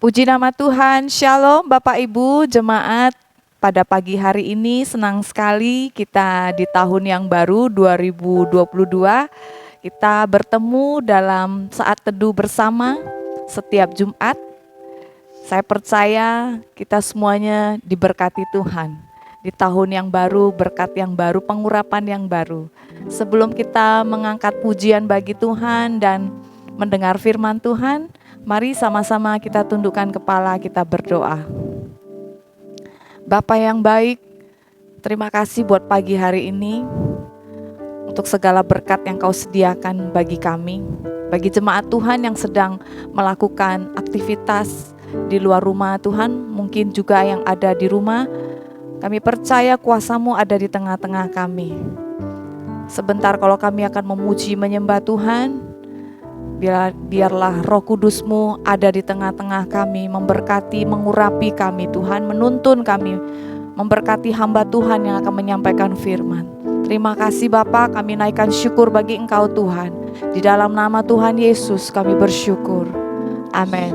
Puji nama Tuhan, Shalom Bapak Ibu Jemaat. Pada pagi hari ini senang sekali kita di tahun yang baru 2022. Kita bertemu dalam saat teduh bersama setiap Jumat. Saya percaya kita semuanya diberkati Tuhan. Di tahun yang baru, berkat yang baru, pengurapan yang baru. Sebelum kita mengangkat pujian bagi Tuhan dan mendengar firman Tuhan, mari sama-sama kita tundukkan kepala, kita berdoa. Bapa yang baik, terima kasih buat pagi hari ini, untuk segala berkat yang Kau sediakan bagi kami, bagi jemaat Tuhan yang sedang melakukan aktivitas di luar rumah Tuhan, mungkin juga yang ada di rumah. Kami percaya kuasa-Mu ada di tengah-tengah kami. Sebentar kalau kami akan memuji menyembah Tuhan, biarlah Roh Kudus-Mu ada di tengah-tengah kami, memberkati, mengurapi kami Tuhan, menuntun kami, memberkati hamba Tuhan yang akan menyampaikan firman. Terima kasih Bapa, kami naikkan syukur bagi Engkau Tuhan. Di dalam nama Tuhan Yesus kami bersyukur. Amin.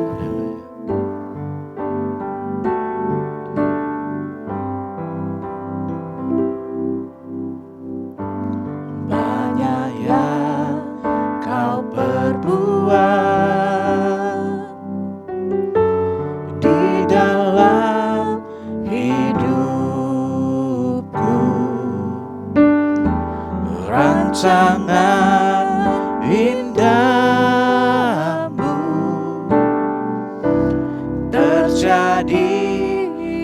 Rancangan indahmu terjadi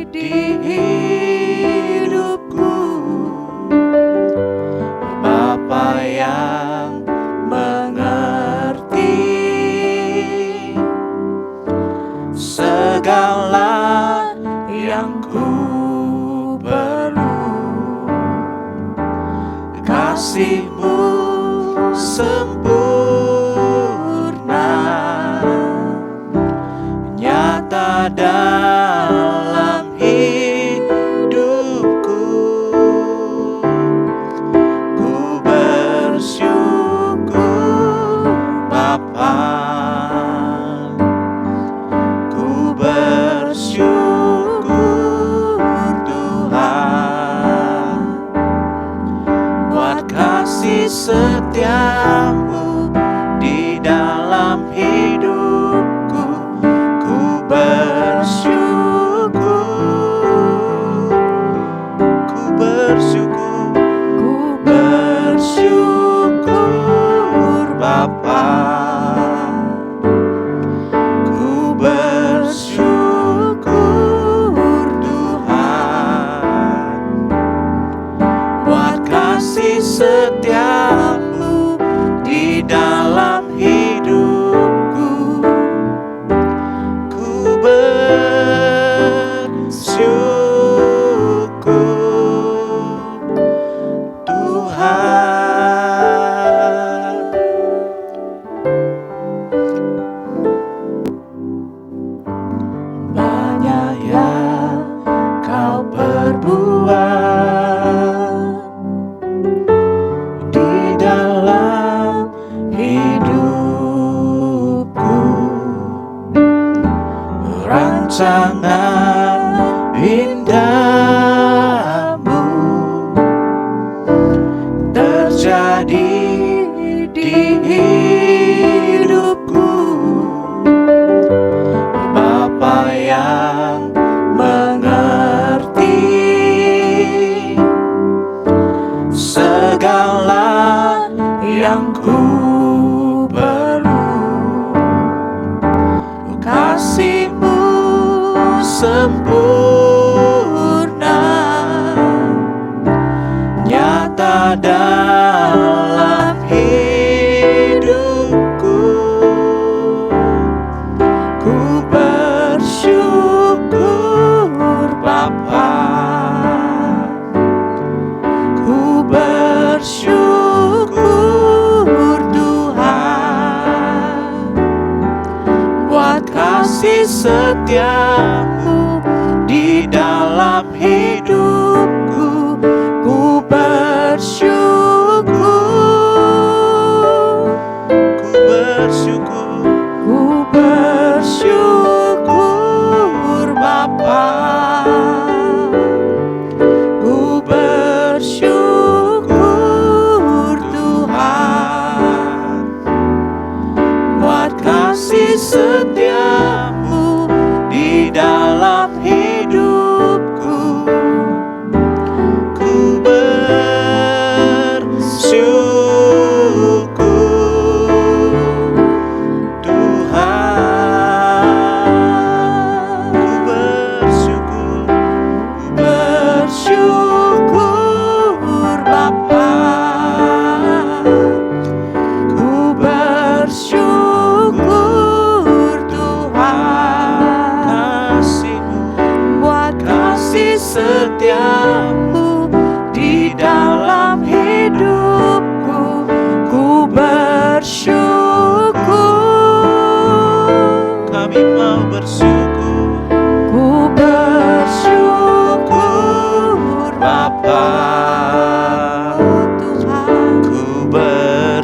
di hidupku, Bapa yang mengerti segala yang ku perlu. Kasih-Mu sempurna, nyata dalam hidupku. Ku bersyukur Bapa, ku bersyukur Tuhan, buat kasih setiamu di dalam hidupku. Ku bersyukur, ku bersyukur, ku bersyukur Bapa, ku bersyukur Tuhan, buat kasih setiamu di dalam hidupku. Ku bersyukur Tuhan. Banyak yang Kau perbuat di dalam hidupku, rancangan indahmu terjadi di hidupku, Bapa yang mengerti segala yang ku perlu. Kasih-Mu sempurna, nyata dalam hidupku. Ku bersyukur Bapa, ku bersyukur Tuhan, buat kasih setiamu di dalam hidupku. Ku bersyukur, ku bersyukur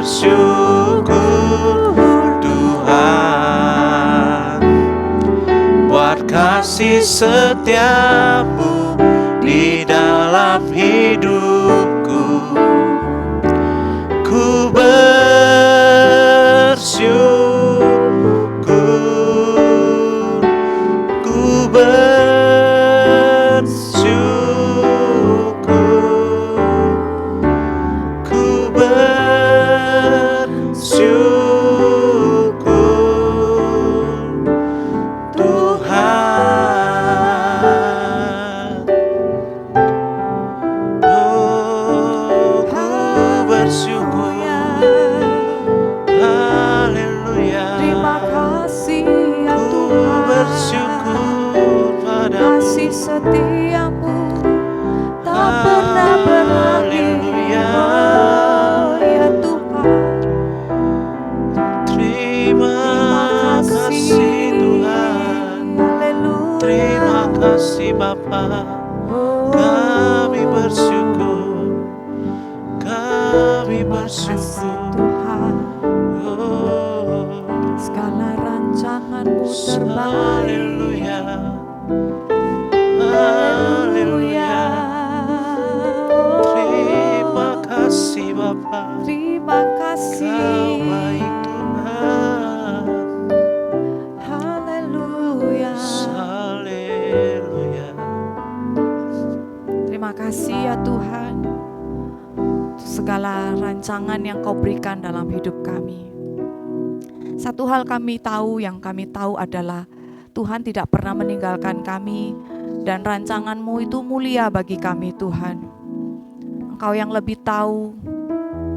bersyukur Tuhan buat kasih setiamu di dalam hidupku. Ku bersyukur, ku bersyukur, ku bersyukur Tuhan. Oh, ku bersyukur. Haleluya. Terima kasih ya Ku Tuhan, bersyukur padamu. kasih setiamu tak pernah berakhir. Haleluya. Oh ya Tuhan, Terima kasih Tuhan. Haleluya. Terima kasih Bapa. Oh, Kami bersyukur. Kami terima kasih bersyukur. Tuhan, Oh, segala rancangan-Mu terbaik. haleluya. Haleluya. Terima kasih Bapa. Terima Kau kasih. baik Tuhan. Haleluya. Haleluya. Terima kasih ya Tuhan, untuk segala rancangan yang Kau berikan dalam hidup kami. Satu hal yang kami tahu adalah Tuhan tidak pernah meninggalkan kami, dan rancangan-Mu itu mulia bagi kami Tuhan. Engkau yang lebih tahu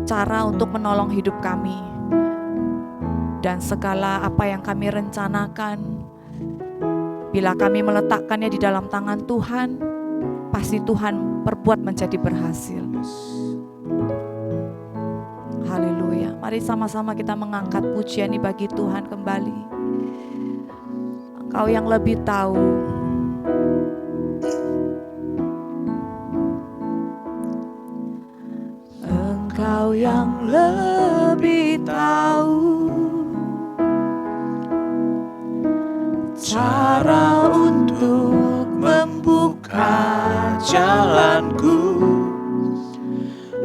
cara untuk menolong hidup kami, dan segala apa yang kami rencanakan, bila kami meletakkannya di dalam tangan Tuhan, pasti Tuhan perbuat menjadi berhasil. Haleluya. Mari sama-sama kita mengangkat pujian ini bagi Tuhan kembali. Engkau yang lebih tahu. Engkau yang lebih tahu Cara untuk membuka jalanku.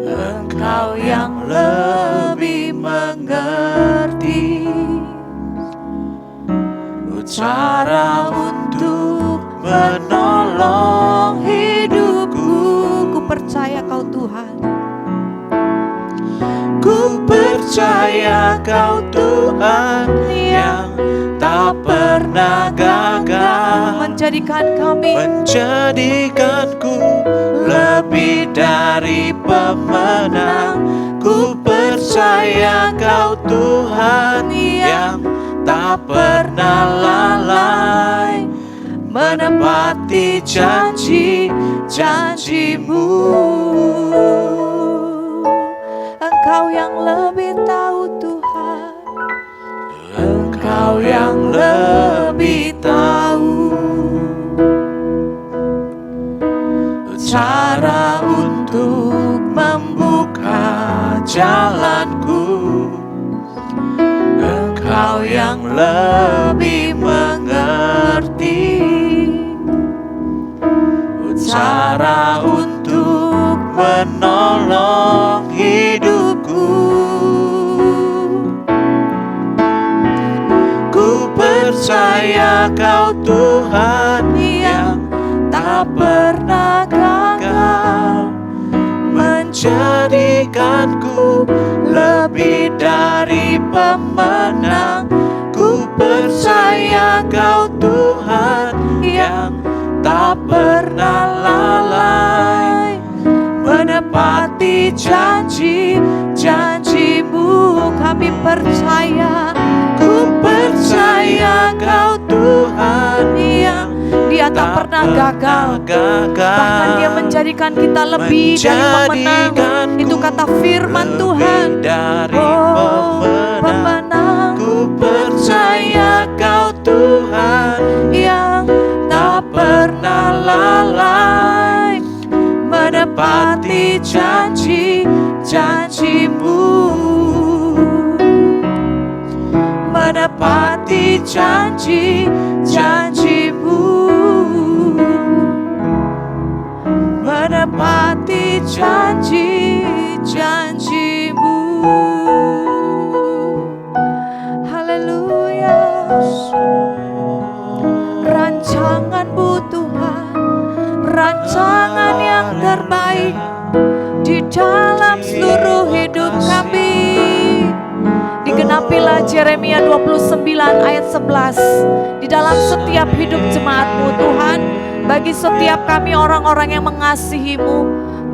Engkau yang lebih mengerti cara untuk menolong hidupku. Ku percaya Kau Tuhan. Ku percaya Kau Tuhan yang tak pernah gagal, menjadikanku lebih dari pemenang. Ku percaya Kau Tuhan yang tak pernah lalai, menepati janji-janji-Mu. Engkau yang lebih tahu Tuhan. Engkau yang lebih tahu cara untuk membuka jalanku. Engkau yang lebih mengerti cara untuk menolong hidupku. Ku percaya Kau Tuhan yang tak pernah gagal, menjadikanku lebih dari pemenang. Ku percaya Kau Tuhan yang tak pernah lalai, menepati janji-janji-Mu. Kami percaya, ku percaya Kau Tuhan yang Dia tak pernah gagal, bahkan Dia menjadikan kita lebih dari pemenang. Itu kata firman Tuhan. Oh, pemenang. Ku percaya Kau Tuhan yang tak pernah lalai, menepati janji-janji-Mu. menepati janji-janji-Mu, menepati janji-janji-Mu. Haleluya. Rancangan-Mu Tuhan, rancangan yang terbaik di dalam seluruh hidup kami. Digenapilah Yeremia 29 ayat 11 di dalam setiap hidup jemaat-Mu Tuhan. Bagi setiap kami orang-orang yang mengasihi-Mu,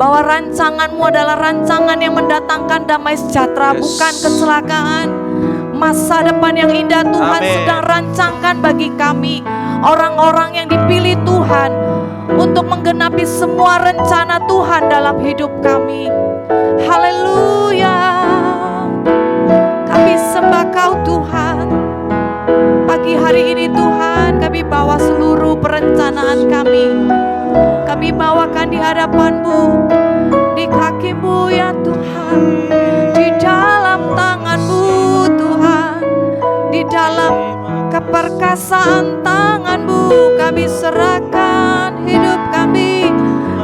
bahwa rancangan-Mu adalah rancangan yang mendatangkan damai sejahtera, bukan kecelakaan. Masa depan yang indah Tuhan sedang rancangkan bagi kami, orang-orang yang dipilih Tuhan untuk menggenapi semua rencana Tuhan dalam hidup kami. Haleluya. Kami sembah Kau Tuhan. Pagi hari ini Tuhan, kami bawa seluruh perencanaan kami. Kami bawakan di hadapan-Mu, di kaki-Mu ya Tuhan, di dalam tangan-Mu Tuhan, di dalam keperkasaan tangan-Mu kami serahkan hidup kami,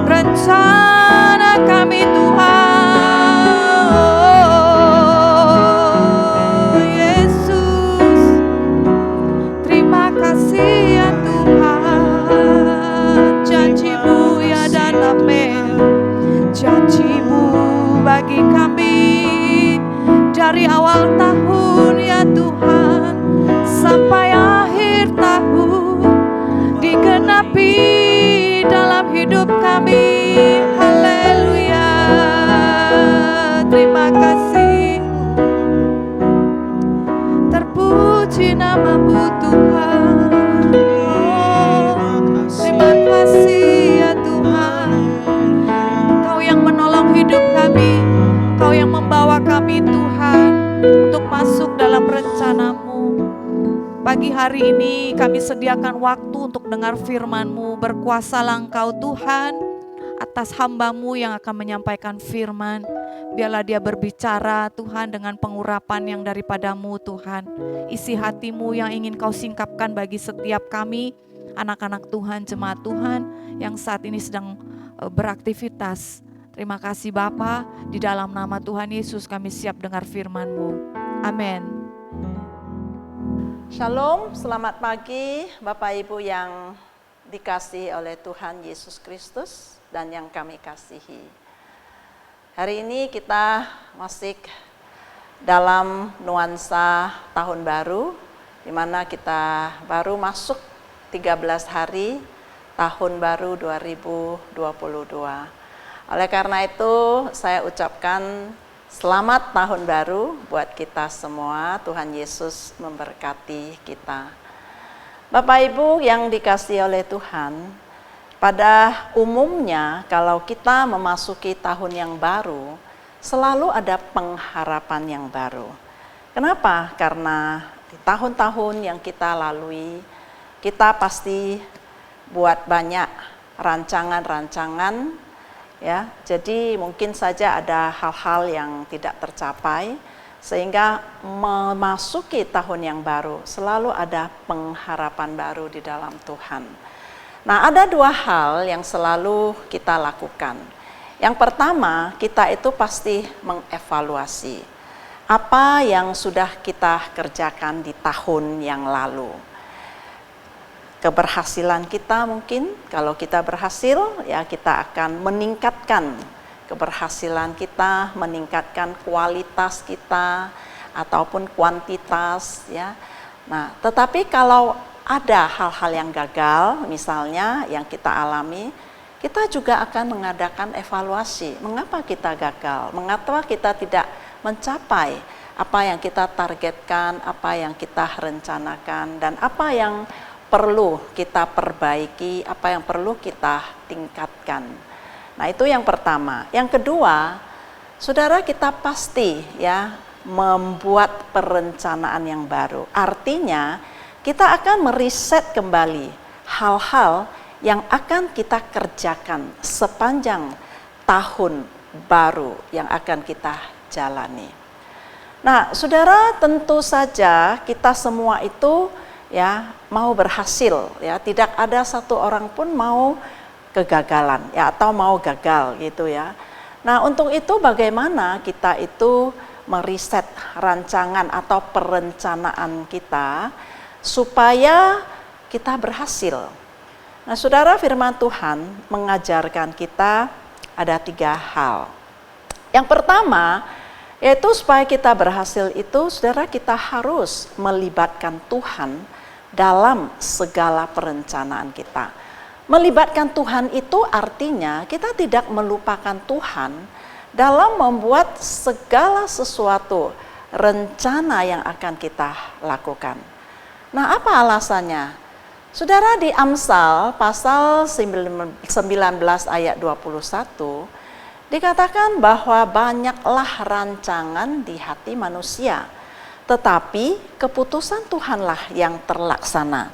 rencana kami Tuhan. Janji-Mu bagi kami dari awal tahun ya Tuhan sampai akhir tahun digenapi dalam hidup kami. Haleluya. Terima kasih. Terpuji nama-Mu Tuhan. Terima kasih ya Tuhan. Hidup kami, Kau yang membawa kami Tuhan untuk masuk dalam rencana-Mu. Pagi hari ini kami sediakan waktu untuk dengar firman-Mu. Berkuasalah Engkau Tuhan atas hamba-Mu yang akan menyampaikan firman. Biarlah dia berbicara Tuhan dengan pengurapan yang daripada-Mu Tuhan. Isi hati-Mu yang ingin Kau singkapkan bagi setiap kami, anak-anak Tuhan, jemaat Tuhan yang saat ini sedang beraktivitas. Terima kasih Bapa, di dalam nama Tuhan Yesus kami siap dengar firman-Mu. Amin. Shalom, selamat pagi Bapak Ibu yang dikasihi oleh Tuhan Yesus Kristus dan yang kami kasihi. Hari ini kita masih dalam nuansa tahun baru, di mana kita baru masuk 13 hari tahun baru 2022. Oleh karena itu saya ucapkan selamat tahun baru buat kita semua. Tuhan Yesus memberkati kita. Bapak Ibu yang dikasihi oleh Tuhan, pada umumnya kalau kita memasuki tahun yang baru, selalu ada pengharapan yang baru. Kenapa? Karena di tahun-tahun yang kita lalui, kita pasti buat banyak rancangan-rancangan. Ya, jadi mungkin saja ada hal-hal yang tidak tercapai, sehingga memasuki tahun yang baru selalu ada pengharapan baru di dalam Tuhan. Nah, ada dua hal yang selalu kita lakukan. Yang pertama, kita itu pasti mengevaluasi apa yang sudah kita kerjakan di tahun yang lalu. Keberhasilan kita mungkin, kalau kita berhasil ya kita akan meningkatkan keberhasilan kita, meningkatkan kualitas kita ataupun kuantitas ya. Nah, tetapi kalau ada hal-hal yang gagal misalnya yang kita alami, kita juga akan mengadakan evaluasi. Mengapa kita gagal? Mengapa kita tidak mencapai apa yang kita targetkan, apa yang kita rencanakan, dan apa yang perlu kita perbaiki, apa yang perlu kita tingkatkan. Nah, itu yang pertama. Yang kedua, saudara, kita pasti ya membuat perencanaan yang baru. Artinya, kita akan meriset kembali hal-hal yang akan kita kerjakan sepanjang tahun baru yang akan kita jalani. Nah, saudara, tentu saja kita semua itu ya mau berhasil, ya tidak ada satu orang pun mau kegagalan ya atau mau gagal gitu ya. Nah, untuk itu bagaimana kita itu meriset rancangan atau perencanaan kita supaya kita berhasil. Nah, saudara, firman Tuhan mengajarkan kita ada 3 hal. Yang pertama, yaitu supaya kita berhasil itu, saudara, kita harus melibatkan Tuhan dalam segala perencanaan kita. Melibatkan Tuhan itu artinya kita tidak melupakan Tuhan dalam membuat segala sesuatu rencana yang akan kita lakukan. Nah, apa alasannya? Saudara, di Amsal pasal 19 ayat 21 dikatakan bahwa banyaklah rancangan di hati manusia, tetapi keputusan Tuhanlah yang terlaksana.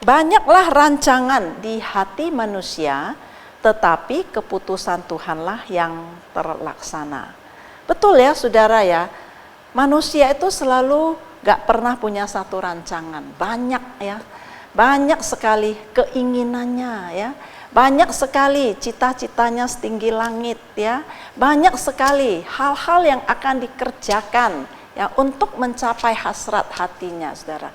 Banyaklah rancangan di hati manusia, tetapi keputusan Tuhanlah yang terlaksana. Betul ya saudara ya, manusia itu selalu gak pernah punya satu rancangan, banyak ya. Banyak sekali keinginannya ya, banyak sekali cita-citanya setinggi langit ya, banyak sekali hal-hal yang akan dikerjakan ya untuk mencapai hasrat hatinya, saudara.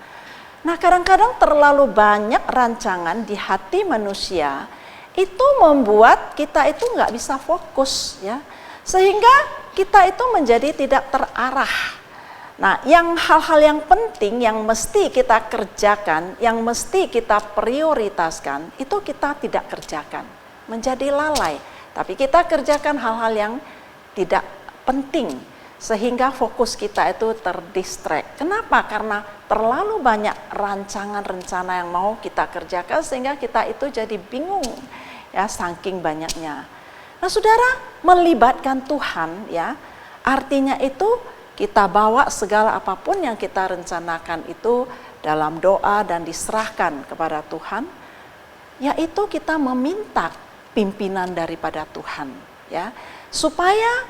Nah, kadang-kadang terlalu banyak rancangan di hati manusia itu membuat kita itu nggak bisa fokus ya, sehingga kita itu menjadi tidak terarah. Nah, hal-hal yang penting yang mesti kita kerjakan, yang mesti kita prioritaskan, itu kita tidak kerjakan. Menjadi lalai. Tapi kita kerjakan hal-hal yang tidak penting. Sehingga fokus kita itu terdistract. Kenapa? Karena terlalu banyak rancangan-rencana yang mau kita kerjakan sehingga kita itu jadi bingung. Ya, saking banyaknya. Nah, saudara, melibatkan Tuhan ya, artinya itu kita bawa segala apapun yang kita rencanakan itu dalam doa dan diserahkan kepada Tuhan, yaitu kita meminta pimpinan daripada Tuhan, ya, supaya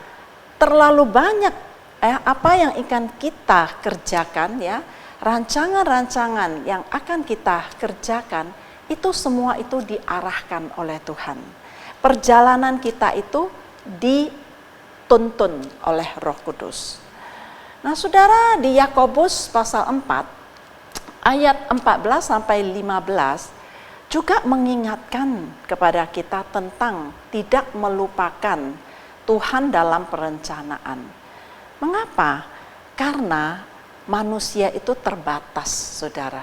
terlalu banyak apa yang akan kita kerjakan, ya, rancangan-rancangan yang akan kita kerjakan itu semua itu diarahkan oleh Tuhan. Perjalanan kita itu dituntun oleh Roh Kudus. Nah, saudara, di Yakobus pasal 4 ayat 14 sampai 15 juga mengingatkan kepada kita tentang tidak melupakan Tuhan dalam perencanaan. Mengapa? Karena manusia itu terbatas, saudara.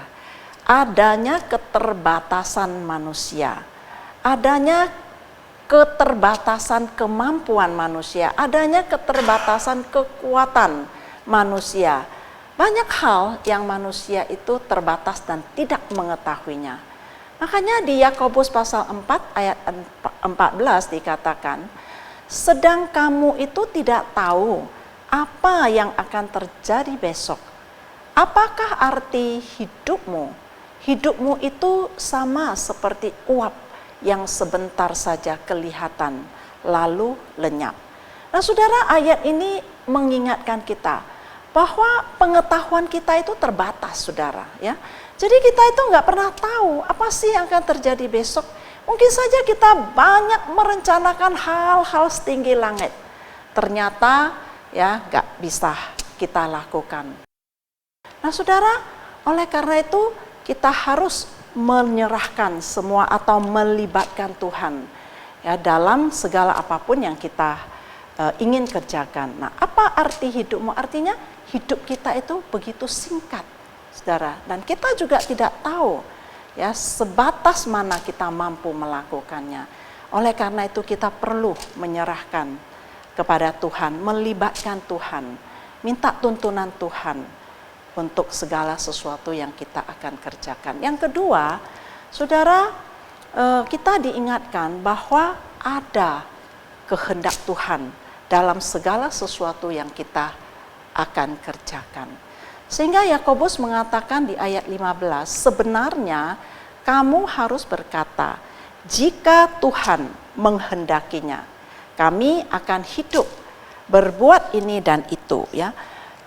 Adanya keterbatasan manusia, adanya keterbatasan kemampuan manusia, adanya keterbatasan kekuatan manusia. Banyak hal yang manusia itu terbatas dan tidak mengetahuinya. Makanya di Yakobus pasal 4 ayat 14 dikatakan, sedang kamu itu tidak tahu apa yang akan terjadi besok. Apakah arti hidupmu? Hidupmu itu sama seperti uap yang sebentar saja kelihatan lalu lenyap. Nah, saudara, ayat ini mengingatkan kita bahwa pengetahuan kita itu terbatas, saudara, ya. Jadi kita itu nggak pernah tahu apa sih yang akan terjadi besok. Mungkin saja kita banyak merencanakan hal-hal setinggi langit, ternyata ya nggak bisa kita lakukan. Nah, saudara, oleh karena itu kita harus menyerahkan semua atau melibatkan Tuhan ya dalam segala apapun yang kita ingin kerjakan. Nah, apa arti hidupmu? Artinya hidup kita itu begitu singkat, saudara, dan kita juga tidak tahu ya sebatas mana kita mampu melakukannya. Oleh karena itu kita perlu menyerahkan kepada Tuhan, melibatkan Tuhan, minta tuntunan Tuhan untuk segala sesuatu yang kita akan kerjakan. Yang kedua, saudara, kita diingatkan bahwa ada kehendak Tuhan dalam segala sesuatu yang kita akan kerjakan. Sehingga Yakobus mengatakan di ayat 15, sebenarnya kamu harus berkata, jika Tuhan menghendakinya, kami akan hidup, berbuat ini dan itu, ya.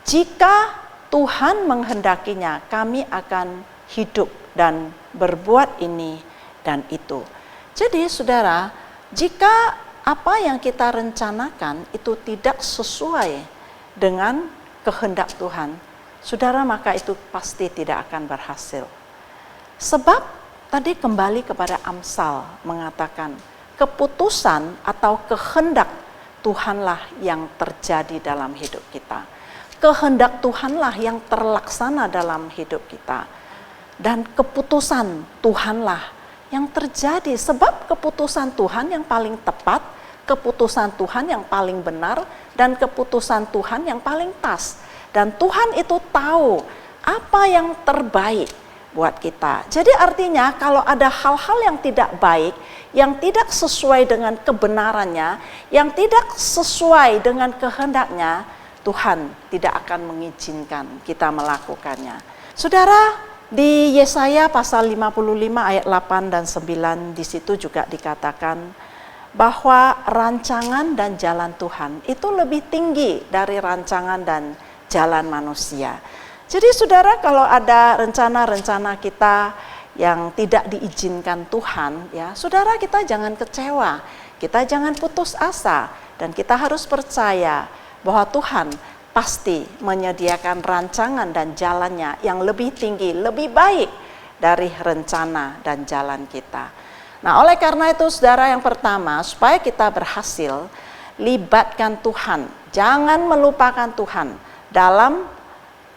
jika Tuhan menghendakinya, kami akan hidup dan berbuat ini dan itu. Jadi saudara, jika apa yang kita rencanakan itu tidak sesuai dengan kehendak Tuhan, saudara, maka itu pasti tidak akan berhasil. Sebab tadi kembali kepada Amsal mengatakan, keputusan atau kehendak Tuhanlah yang terjadi dalam hidup kita. Kehendak Tuhanlah yang terlaksana dalam hidup kita. Dan keputusan Tuhanlah yang terjadi. Sebab keputusan Tuhan yang paling tepat, keputusan Tuhan yang paling benar, dan keputusan Tuhan yang paling pas. Dan Tuhan itu tahu apa yang terbaik buat kita. Jadi artinya kalau ada hal-hal yang tidak baik, yang tidak sesuai dengan kebenarannya, yang tidak sesuai dengan kehendaknya, Tuhan tidak akan mengizinkan kita melakukannya. Saudara, di Yesaya pasal 55 ayat 8 dan 9 di situ juga dikatakan bahwa rancangan dan jalan Tuhan itu lebih tinggi dari rancangan dan jalan manusia. Jadi saudara, kalau ada rencana-rencana kita yang tidak diizinkan Tuhan, ya saudara, kita jangan kecewa, kita jangan putus asa, dan kita harus percaya bahwa Tuhan pasti menyediakan rancangan dan jalannya yang lebih tinggi, lebih baik dari rencana dan jalan kita. Nah, oleh karena itu saudara, yang pertama, supaya kita berhasil, libatkan Tuhan, jangan melupakan Tuhan dalam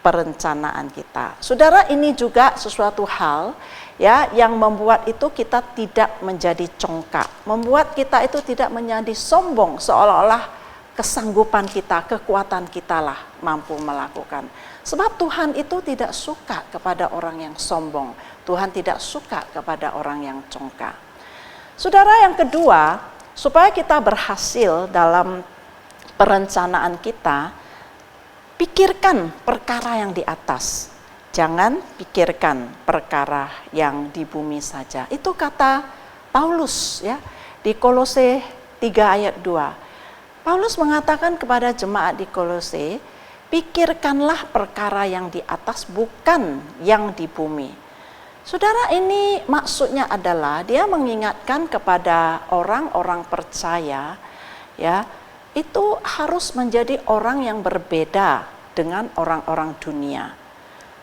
perencanaan kita. Saudara, ini juga sesuatu hal ya yang membuat itu kita tidak menjadi congkak, membuat kita itu tidak menjadi sombong, seolah-olah kesanggupan kita, kekuatan kita lah mampu melakukan. Sebab Tuhan itu tidak suka kepada orang yang sombong. Tuhan tidak suka kepada orang yang congkak. Saudara, yang kedua, supaya kita berhasil dalam perencanaan kita, pikirkan perkara yang di atas. Jangan pikirkan perkara yang di bumi saja. Itu kata Paulus ya di Kolose 3 ayat 2. Paulus mengatakan kepada jemaat di Kolose, pikirkanlah perkara yang di atas, bukan yang di bumi. Saudara, ini maksudnya adalah dia mengingatkan kepada orang-orang percaya ya, itu harus menjadi orang yang berbeda dengan orang-orang dunia.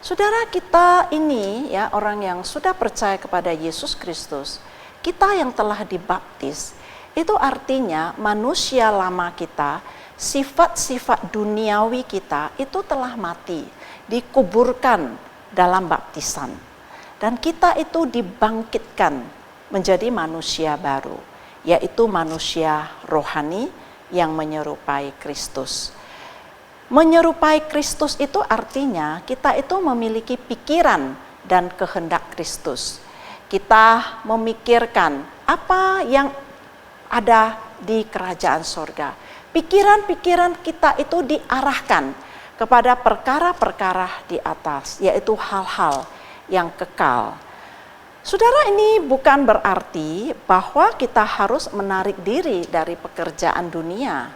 Saudara, kita ini ya orang yang sudah percaya kepada Yesus Kristus, kita yang telah dibaptis, itu artinya manusia lama kita, sifat-sifat duniawi kita itu telah mati, dikuburkan dalam baptisan. Dan kita itu dibangkitkan menjadi manusia baru, yaitu manusia rohani yang menyerupai Kristus. Menyerupai Kristus itu artinya kita itu memiliki pikiran dan kehendak Kristus. Kita memikirkan apa yang ada di kerajaan sorga. Pikiran-pikiran kita itu diarahkan kepada perkara-perkara di atas, yaitu hal-hal yang kekal. Saudara, ini bukan berarti bahwa kita harus menarik diri dari pekerjaan dunia.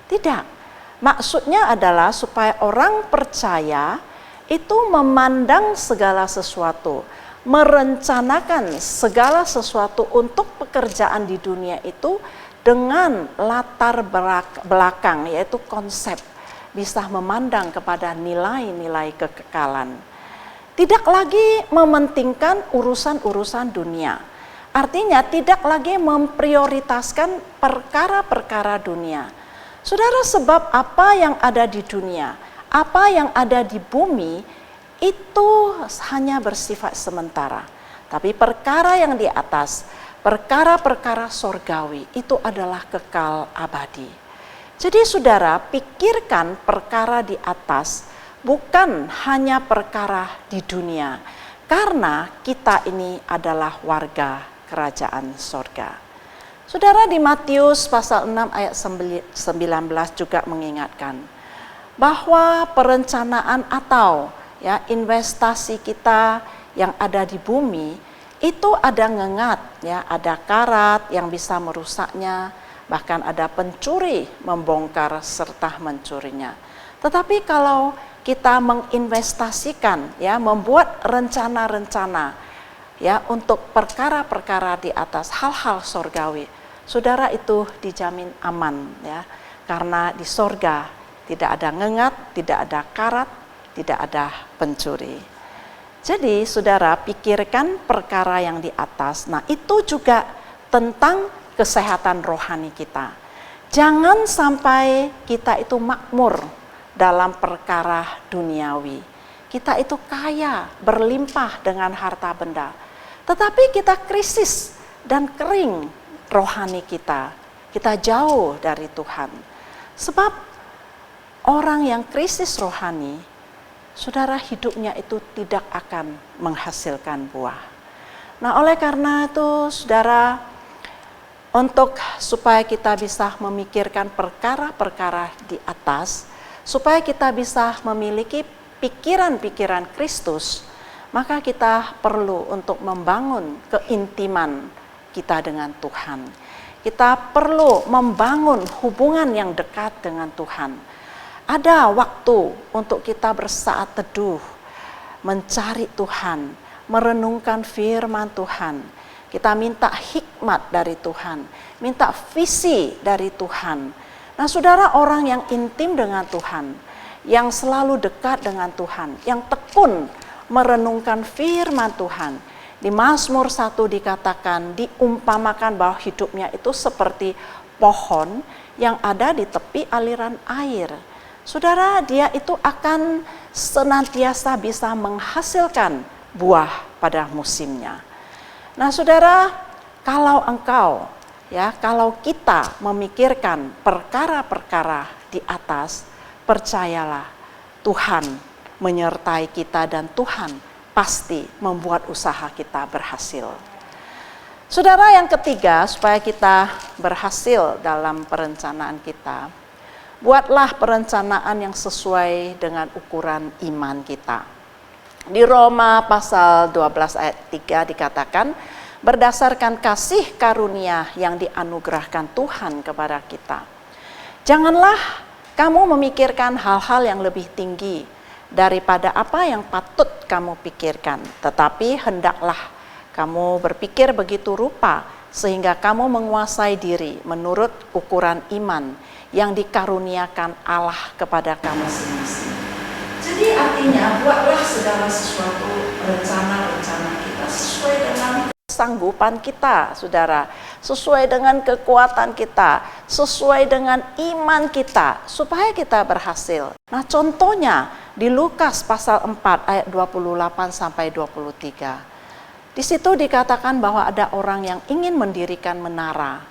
Tidak. Maksudnya adalah supaya orang percaya itu memandang segala sesuatu, merencanakan segala sesuatu untuk pekerjaan di dunia itu dengan latar belakang, yaitu konsep, bisa memandang kepada nilai-nilai kekekalan. Tidak lagi mementingkan urusan-urusan dunia. Artinya tidak lagi memprioritaskan perkara-perkara dunia. Saudara, sebab apa yang ada di dunia, apa yang ada di bumi, itu hanya bersifat sementara. Tapi perkara yang di atas, perkara-perkara sorgawi, itu adalah kekal abadi. Jadi saudara, pikirkan perkara di atas, bukan hanya perkara di dunia, karena kita ini adalah warga kerajaan sorga. Saudara, di Matius pasal 6 ayat 19 juga mengingatkan bahwa perencanaan atau ya investasi kita yang ada di bumi itu ada ngengat, ya, ada karat yang bisa merusaknya, bahkan ada pencuri membongkar serta mencurinya. Tetapi kalau kita menginvestasikan, ya, membuat rencana-rencana, ya, untuk perkara-perkara di atas, hal-hal sorgawi, saudara, itu dijamin aman, ya, karena di sorga tidak ada ngengat, tidak ada karat, tidak ada pencuri. Jadi saudara, pikirkan perkara yang di atas. Nah, itu juga tentang kesehatan rohani kita. Jangan sampai kita itu makmur dalam perkara duniawi. Kita itu kaya, berlimpah dengan harta benda. Tetapi kita krisis dan kering rohani kita. Kita jauh dari Tuhan. Sebab orang yang krisis rohani, saudara, hidupnya itu tidak akan menghasilkan buah. Nah, oleh karena itu, saudara, untuk supaya kita bisa memikirkan perkara-perkara di atas, supaya kita bisa memiliki pikiran-pikiran Kristus, maka kita perlu untuk membangun keintiman kita dengan Tuhan. Kita perlu membangun hubungan yang dekat dengan Tuhan. Ada waktu untuk kita bersaat teduh, mencari Tuhan, merenungkan firman Tuhan. Kita minta hikmat dari Tuhan, minta visi dari Tuhan. Nah, saudara, orang yang intim dengan Tuhan, yang selalu dekat dengan Tuhan, yang tekun merenungkan firman Tuhan. Di Mazmur 1 dikatakan, diumpamakan bahwa hidupnya itu seperti pohon yang ada di tepi aliran air. Saudara, dia itu akan senantiasa bisa menghasilkan buah pada musimnya. Nah, saudara, kalau engkau, ya, kalau kita memikirkan perkara-perkara di atas, percayalah Tuhan menyertai kita dan Tuhan pasti membuat usaha kita berhasil. Saudara, yang ketiga, supaya kita berhasil dalam perencanaan kita, buatlah perencanaan yang sesuai dengan ukuran iman kita. Di Roma pasal 12 ayat 3 dikatakan, berdasarkan kasih karunia yang dianugerahkan Tuhan kepada kita. Janganlah kamu memikirkan hal-hal yang lebih tinggi daripada apa yang patut kamu pikirkan, tetapi hendaklah kamu berpikir begitu rupa sehingga kamu menguasai diri menurut ukuran iman yang dikaruniakan Allah kepada kamu masing-masing. Jadi artinya, buatlah segala sesuatu rencana-rencana kita sesuai dengan kesanggupan kita, saudara, sesuai dengan kekuatan kita, sesuai dengan iman kita, supaya kita berhasil. Nah, contohnya di Lukas pasal 4 ayat 28 sampai 23. Di situ dikatakan bahwa ada orang yang ingin mendirikan menara.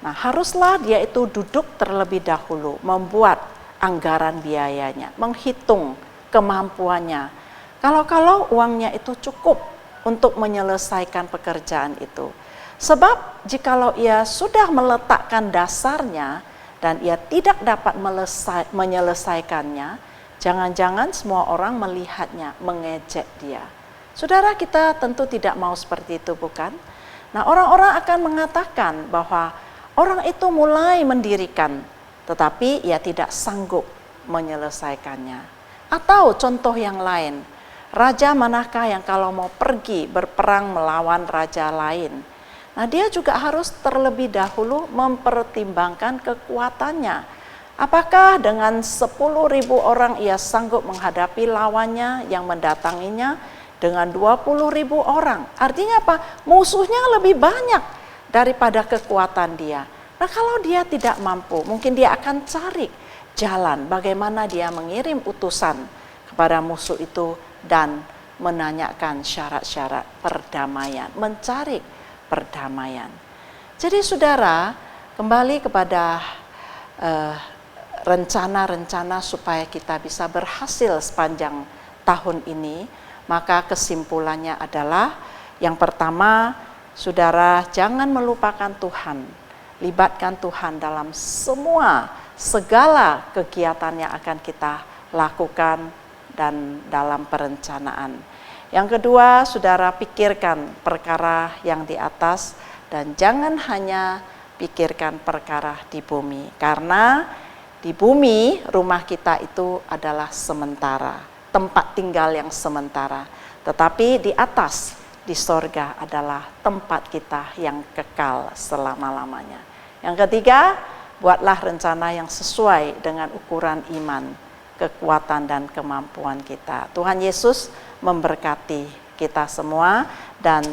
Nah, haruslah dia itu duduk terlebih dahulu, membuat anggaran biayanya, menghitung kemampuannya. Kalau uangnya itu cukup untuk menyelesaikan pekerjaan itu. Sebab jikalau ia sudah meletakkan dasarnya dan ia tidak dapat menyelesaikannya, jangan-jangan semua orang melihatnya, mengejek dia. Saudara, kita tentu tidak mau seperti itu, bukan? Nah, orang-orang akan mengatakan bahwa orang itu mulai mendirikan, tetapi ia tidak sanggup menyelesaikannya. Atau contoh yang lain, raja manakah yang kalau mau pergi berperang melawan raja lain, nah dia juga harus terlebih dahulu mempertimbangkan kekuatannya. Apakah dengan 10.000 orang ia sanggup menghadapi lawannya yang mendatanginya dengan 20.000 orang? Artinya apa? Musuhnya lebih banyak daripada kekuatan dia. Nah, kalau dia tidak mampu, mungkin dia akan cari jalan bagaimana dia mengirim utusan kepada musuh itu dan menanyakan syarat-syarat perdamaian, mencari perdamaian. Jadi saudara, kembali kepada rencana-rencana supaya kita bisa berhasil sepanjang tahun ini, maka kesimpulannya adalah yang pertama, saudara, jangan melupakan Tuhan. Libatkan Tuhan dalam segala kegiatan yang akan kita lakukan dan dalam perencanaan. Yang kedua, saudara, pikirkan perkara yang di atas dan jangan hanya pikirkan perkara di bumi. Karena Di bumi, rumah kita itu adalah sementara, tempat tinggal yang sementara. Tetapi di atas, di sorga adalah tempat kita yang kekal selama-lamanya. Yang ketiga, buatlah rencana yang sesuai dengan ukuran iman, kekuatan dan kemampuan kita. Tuhan Yesus memberkati kita semua dan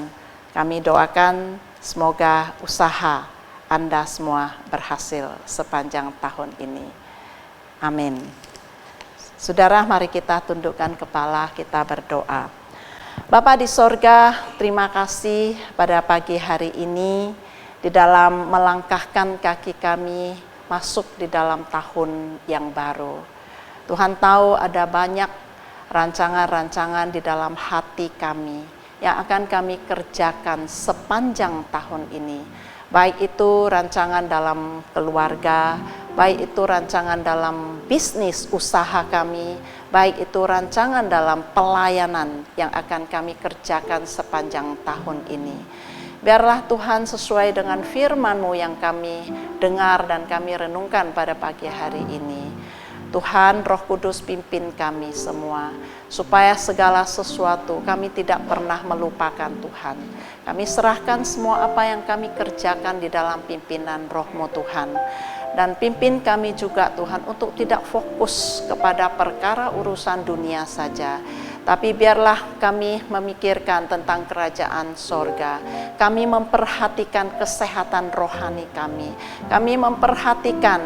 kami doakan semoga usaha Anda semua berhasil sepanjang tahun ini. Amin. Saudara, mari kita tundukkan kepala, kita berdoa. Bapa di sorga, terima kasih pada pagi hari ini di dalam melangkahkan kaki kami masuk di dalam tahun yang baru. Tuhan tahu ada banyak rancangan-rancangan di dalam hati kami yang akan kami kerjakan sepanjang tahun ini. Baik itu rancangan dalam keluarga, baik itu rancangan dalam bisnis usaha kami, baik itu rancangan dalam pelayanan yang akan kami kerjakan sepanjang tahun ini. Biarlah Tuhan sesuai dengan firman-Mu yang kami dengar dan kami renungkan pada pagi hari ini. Tuhan, Roh Kudus pimpin kami semua, supaya segala sesuatu kami tidak pernah melupakan Tuhan. Kami serahkan semua apa yang kami kerjakan di dalam pimpinan Roh-Mu Tuhan. Dan pimpin kami juga Tuhan untuk tidak fokus kepada perkara urusan dunia saja. Tapi biarlah kami memikirkan tentang kerajaan sorga. Kami memperhatikan kesehatan rohani kami. Kami memperhatikan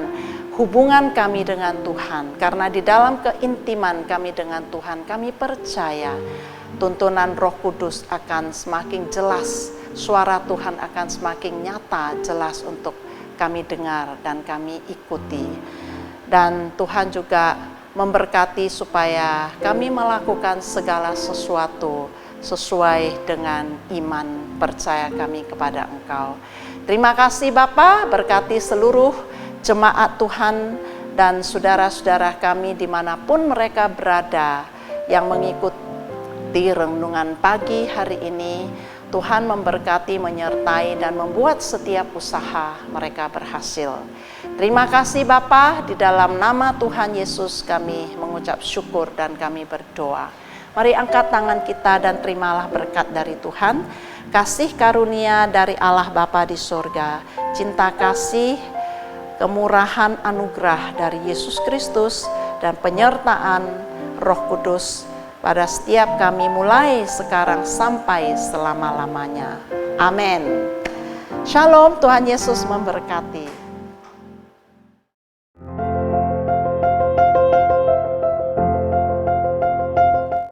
hubungan kami dengan Tuhan, karena di dalam keintiman kami dengan Tuhan, kami percaya tuntunan Roh Kudus akan semakin jelas, suara Tuhan akan semakin nyata, jelas untuk kami dengar dan kami ikuti. Dan Tuhan juga memberkati supaya kami melakukan segala sesuatu sesuai dengan iman percaya kami kepada Engkau. Terima kasih Bapa, berkati seluruh jemaat Tuhan dan saudara-saudara kami dimanapun mereka berada yang mengikuti renungan pagi hari ini. Tuhan memberkati, menyertai dan membuat setiap usaha mereka berhasil. Terima kasih Bapa, di dalam nama Tuhan Yesus kami mengucap syukur dan kami berdoa. Mari angkat tangan kita dan terimalah berkat dari Tuhan. Kasih karunia dari Allah Bapa di surga, cinta kasih, kemurahan anugerah dari Yesus Kristus dan penyertaan Roh Kudus pada setiap kami mulai sekarang sampai selama-lamanya. Amin. Shalom, Tuhan Yesus memberkati.